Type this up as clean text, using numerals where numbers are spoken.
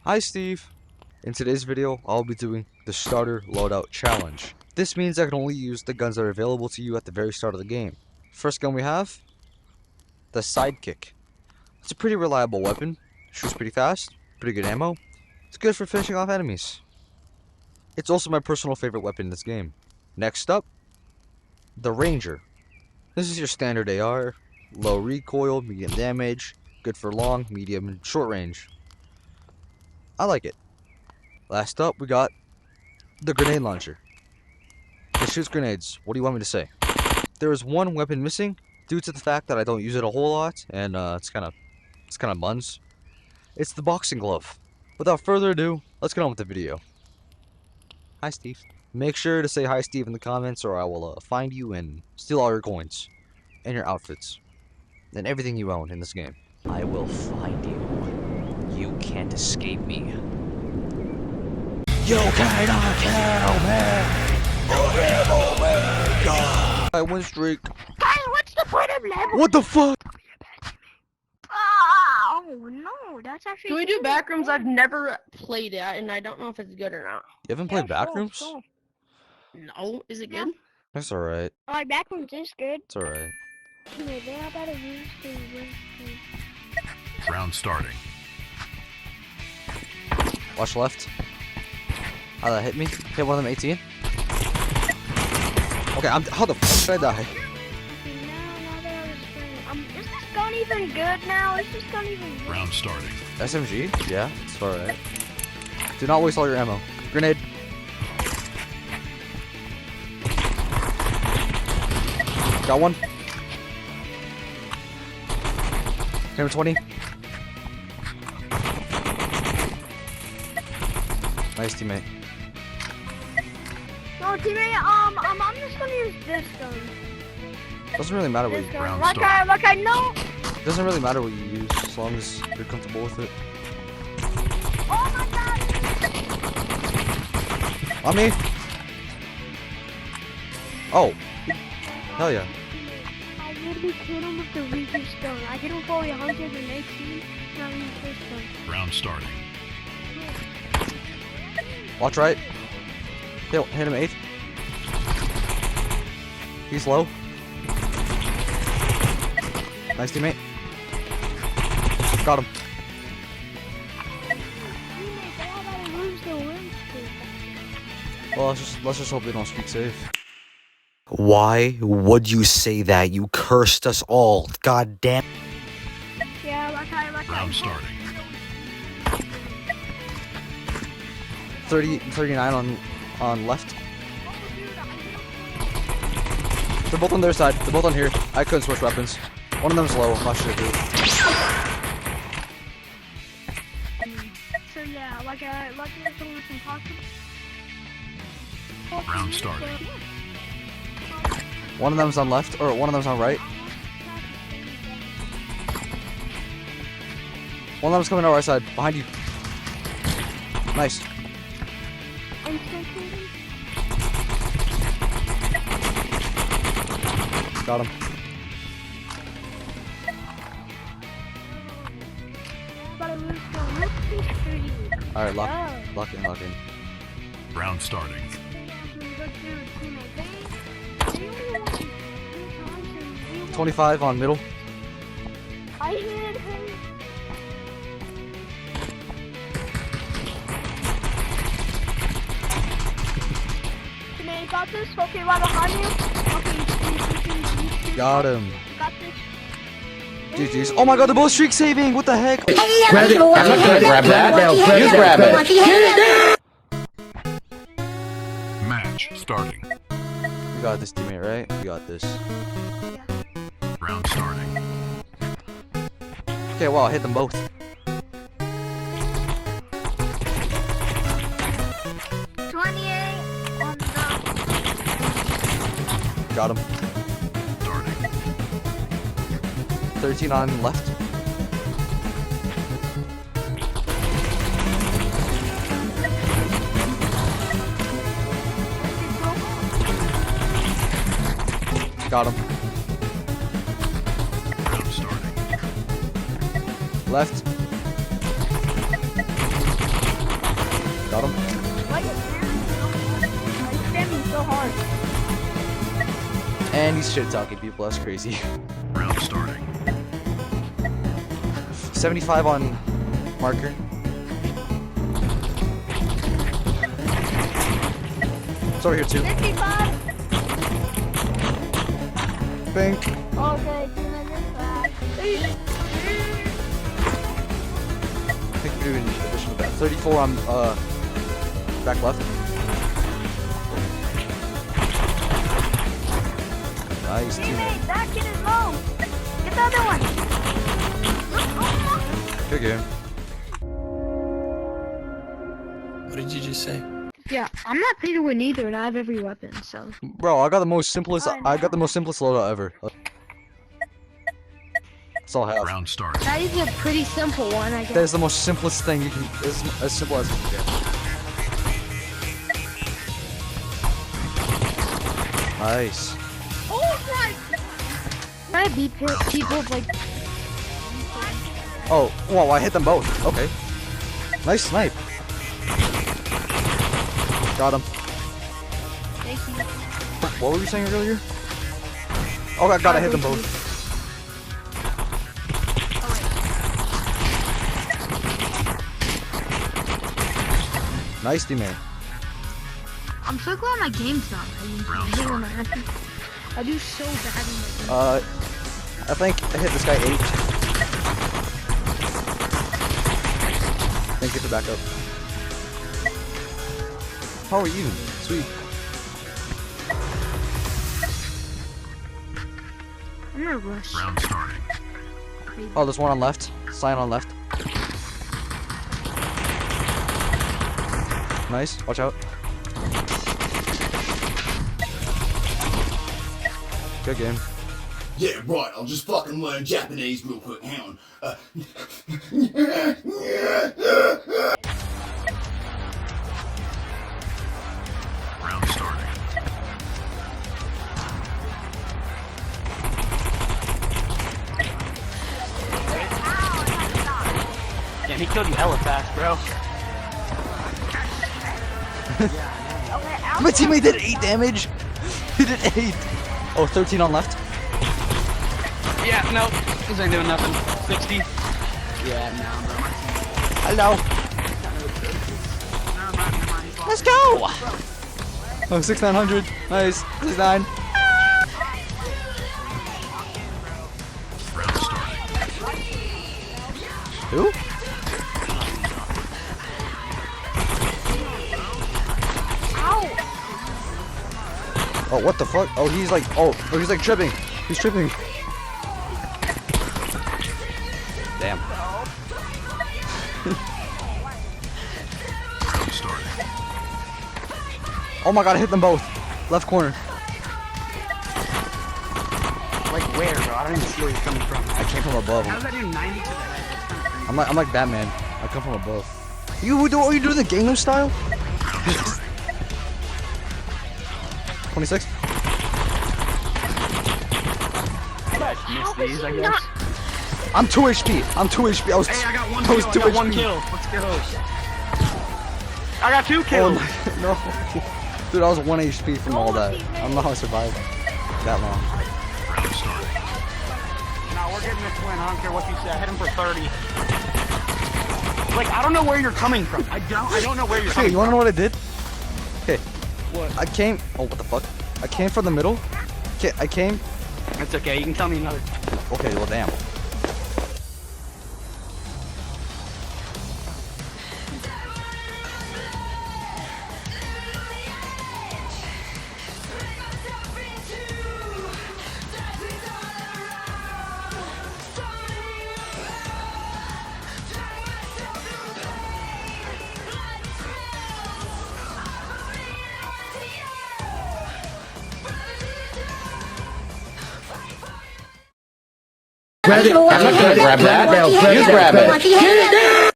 Hi Steve! In today's video, I'll be doing the Starter Loadout Challenge. This means I can only use the guns that are available to you at the very start of the game. First gun we have, the Sidekick. It's a pretty reliable weapon, shoots pretty fast, pretty good ammo. It's good for finishing off enemies. It's also my personal favorite weapon in this game. Next up, the Ranger. This is your standard AR, low recoil, medium damage, good for long, medium, and short range. I like it. Last up, we got the Grenade Launcher. It shoots grenades. What do you want me to say? There is one weapon missing due to the fact that I don't use it a whole lot, and it's kind of buns. It's the Boxing Glove. Without further ado, let's get on with the video. Hi, Steve. Make sure to say hi, Steve, in the comments, or I will find you and steal all your coins and your outfits and everything you own in this game. I will find you. You can't escape me. You cannot kill me! I win streak. Hey, what's the point of level? What the fuck? Oh no, that's actually. Can we do backrooms? I've never played it, and I don't know if it's good or not. You haven't played Backrooms? Sure. No, is it good? That's alright. Alright, Backrooms is good. It's alright. Round starting. Watch left. How that hit me? Hit one of them 18. Okay, how the fuck did I die? Is this gun even good now? Is this gun even good? Round starting. SMG? Yeah, it's alright. Do not waste all your ammo. Grenade. Got one. Number 20. Nice teammate. No, teammate, I'm just gonna use this gun. Doesn't really matter what This you gun. Round Like I know. doesn't really matter what you use as long as you're comfortable with it. Oh my god. On me. Oh. Hell yeah. I literally killed him with the Reaper stone. I did him for 118. Now we use this gun. Round starting. Watch right. Hit him 8. He's low. Nice teammate. Got him. Teammate, they all gotta lose the win streak. Well, let's just hope they don't speak safe. Why would you say that? You cursed us all. God damn. Yeah, like I Round starting. 39 on left. They're both on their side. They're both on here. I couldn't switch weapons. One of them's low. I'm not sure who. So yeah, like it's almost impossible. Round starting. One of them's on left, or one of them's on right. One of them's coming on our side. Behind you. Nice. Got him. Alright, lock in. Round starting. 25 on middle. I hit him. Teammate, you got this? Okay, right behind you. Okay, Got him. got this. GG's. Oh my god, they're both streak saving! What the heck? Grab it. I'm not gonna grab that. No, you grab it. Match starting. You got this, teammate, right? You got this. Round starting. Okay, wow, I hit them both. Got him. Starting. 13 on left. Got him. Round starting. Left. Got him. Why you spamming so hard? And he's shit talking people. That's crazy. Round starting. 75 on marker. It's over here too. 55. Bink. Okay, 205. I think we're doing additional back. 34 on back left. Nice team. Teammate, that kid is low. Get the other one. Good game. What did you just say? Yeah, I'm not pay to win either, and I have every weapon, so. Bro, I got the most simplest. I got the most simplest loadout ever. That's all I have. Round starting. That is a pretty simple one, I guess. That is the most simplest thing you can. It's as simple as you can get. Nice. Oh my! Can I beat people like. Oh, wow! I hit them both. Okay. Nice snipe. Got him. Thank you. What were you saying earlier? Oh, I gotta hit them both. Nice teammate. I'm so glad my game's not. Round starting. I do so bad in my game. I think I hit this guy 8. Then get the back up. How are we even? Sweet. I'm gonna rush. Round starting. Oh, there's one on left. Sign on left. Nice. Watch out. Good game. Yeah, right. I'll just fucking learn Japanese real quick. Hang on. Round starting. Damn, he killed you hella fast, bro. My teammate did 8 damage. He did 8. Oh, 13 on left. Yeah, nope. This ain't doing nothing. 60. Yeah, no, bro. Hello. Let's go. Oh, 6900. Nice. 69. Round starting. Who? Oh, what the fuck? Oh, he's like, he's like tripping. He's tripping. Damn. Round starting. Oh my god, I hit them both. Left corner. Like where, bro? I don't even see where you're coming from. I came from above. How does that do 90 to the head? That's kind of crazy. I'm like Batman. I come from above. You do the Gangnam Style? 26. Missed these, I guess. I'm 2 HP. I'm 2 HP. I was. Hey, I got one I kill. was I 2 got one HP. kill. Let's go. I got 2 Oh kills. my, no. Dude, I was 1 HP from all that. I don't know how I survived that long. Round starting. Nah, we're getting this win. I don't care what you say. I hit him for 30. Like, I don't know where you're coming from. I don't know where you're Okay, coming you wanna from. know what I did? Okay. What? I came. Oh, what the fuck? I came from the middle. Okay, I came. It's okay. You can tell me another. Okay, well, damn. I'm not gonna grab that. You grab it.